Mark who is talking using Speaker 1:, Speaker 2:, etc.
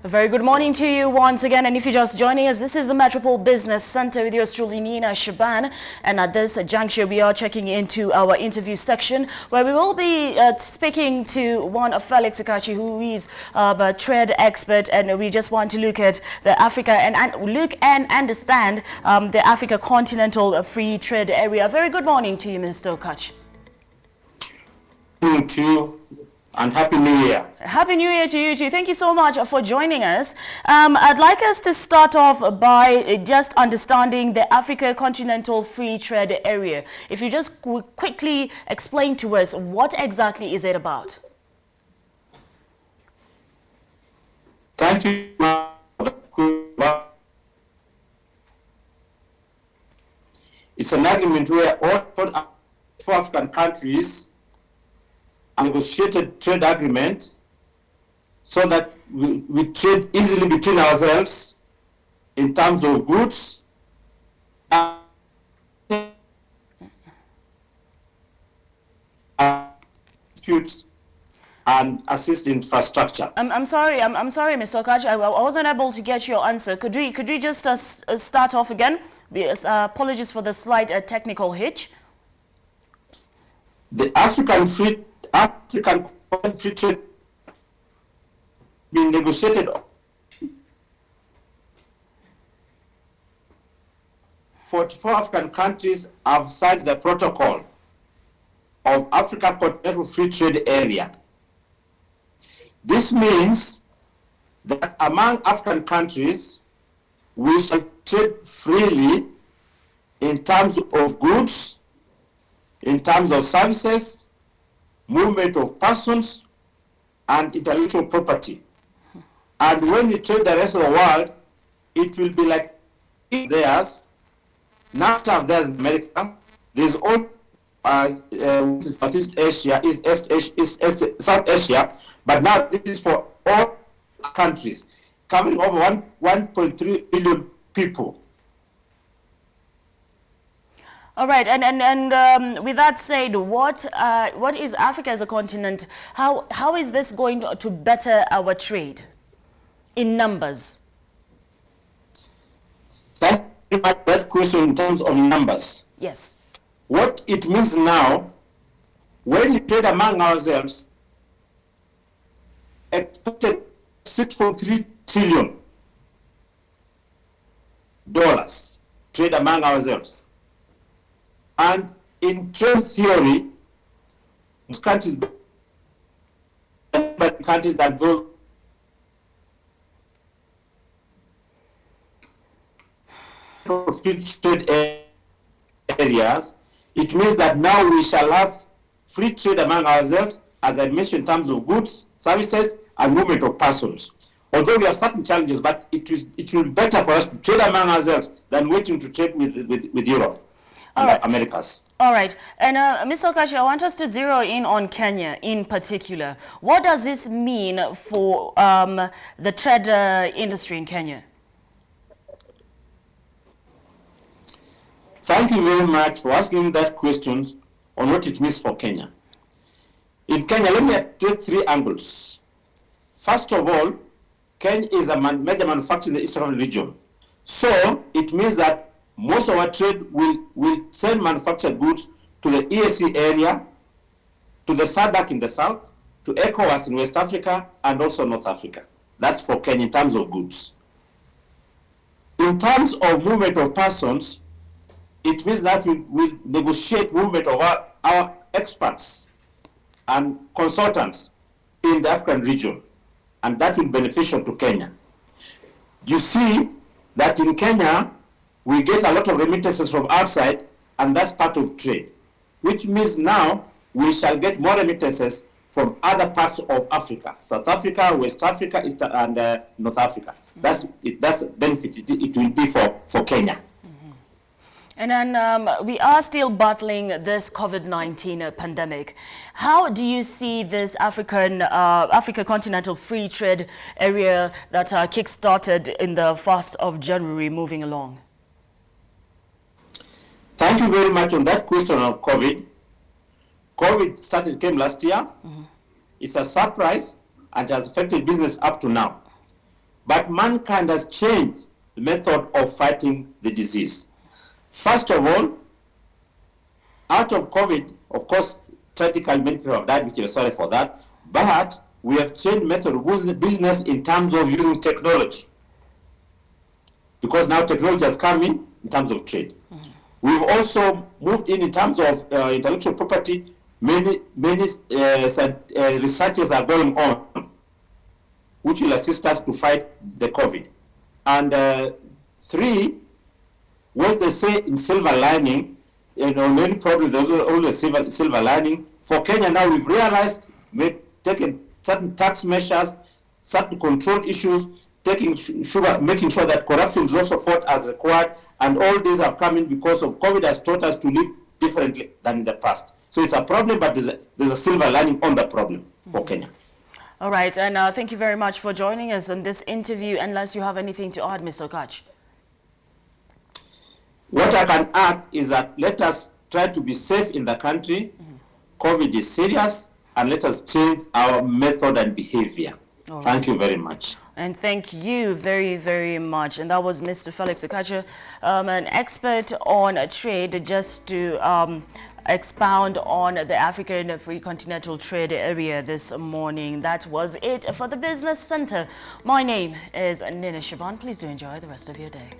Speaker 1: A very good morning to you once again, and if you're just joining us, this is the Metropole Business Center with yours truly, Nina Shaban, and at this juncture we are checking into our interview section where we will be speaking to one of Felix Akachi, who is a trade expert, and we just want to look at the Africa and look and understand the Africa continental free trade area. Very good morning to you, Mr. Akachi.
Speaker 2: Good morning to you. And Happy New Year.
Speaker 1: Happy New Year to you too. Thank you so much for joining us. I'd like us to start off by just understanding the Africa Continental Free Trade Area. If you just quickly explain to us, what exactly is it about?
Speaker 2: Thank you. It's an agreement where all four African countries a negotiated trade agreement so that we trade easily between ourselves in terms of goods and disputes and assist infrastructure.
Speaker 1: I'm sorry, Mr. Akachi, I wasn't able to get your answer. Could we just start off again? Apologies for the slight technical hitch.
Speaker 2: The African free trade being negotiated. 44 African countries have signed the protocol of Africa Continental Free Trade Area. This means that among African countries, we shall trade freely in terms of goods, in terms of services, movement of persons, and intellectual property. And when we trade the rest of the world, it will be like theirs. NAFTA, there's America. There's all Southeast Asia, South Asia, but now this is for all countries, covering over 1.3 billion people.
Speaker 1: All right, and with that said, what is Africa as a continent? How is this going to better our trade in numbers?
Speaker 2: Thank you for that question in terms of numbers.
Speaker 1: Yes.
Speaker 2: What it means now, when we trade among ourselves, expected $6.3 trillion trade among ourselves. And in trade theory, countries that go to free trade areas, it means that now we shall have free trade among ourselves, as I mentioned, in terms of goods, services, and movement of persons. Although we have certain challenges, but it will be better for us to trade among ourselves than waiting to trade with Europe. Americas.
Speaker 1: All right. And Mr. Akachi, I want us to zero in on Kenya in particular. What does this mean for the trade industry in Kenya?
Speaker 2: Thank you very much for asking that question on what it means for Kenya. In Kenya, let me take three angles. First of all, Kenya is a major manufacturer in the Eastern region. So it means that most of our trade will send manufactured goods to the EAC area, to the SADC in the south, to ECOWAS in West Africa, and also North Africa. That's for Kenya in terms of goods. In terms of movement of persons, it means that we will negotiate movement of our experts and consultants in the African region, and that will be beneficial to Kenya. You see that in Kenya, we get a lot of remittances from outside, and that's part of trade, which means now we shall get more remittances from other parts of Africa, South Africa, West Africa, East and North Africa. That's a benefit it will be for Kenya.
Speaker 1: And then we are still battling this COVID-19 pandemic. How do you see this Africa Continental Free Trade Area that kick-started in the 1st of January moving along?
Speaker 2: Thank you very much on that question of COVID. COVID came last year. Mm-hmm. It's a surprise and has affected business up to now. but mankind has changed the method of fighting the disease. First of all, out of COVID, of course, tragically many people have died, which we are sorry for that, but we have changed method of business in terms of using technology. Because now technology has come in terms of trade. Mm-hmm. We've also moved in terms of intellectual property. Many researches are going on, which will assist us to fight the COVID. And three, what they say in silver lining, many problems, there's always silver lining. For Kenya now, we've realized we've taken certain tax measures, certain control issues, making sure that corruption is also fought as required, and all these have come in because of COVID has taught us to live differently than in the past. So it's a problem, but there's a silver lining on the problem for Kenya.
Speaker 1: All right, and thank you very much for joining us in this interview, unless you have anything to add, Mr. Okach.
Speaker 2: What I can add is that let us try to be safe in the country. COVID is serious, and let us change our method and behavior. Thank you very much.
Speaker 1: And thank you very, very much. And that was Mr. Felix Okacha, an expert on trade, just to expound on the African Free Continental Trade Area this morning. That was it for the Business Center. My name is Nina Shaban. Please do enjoy the rest of your day.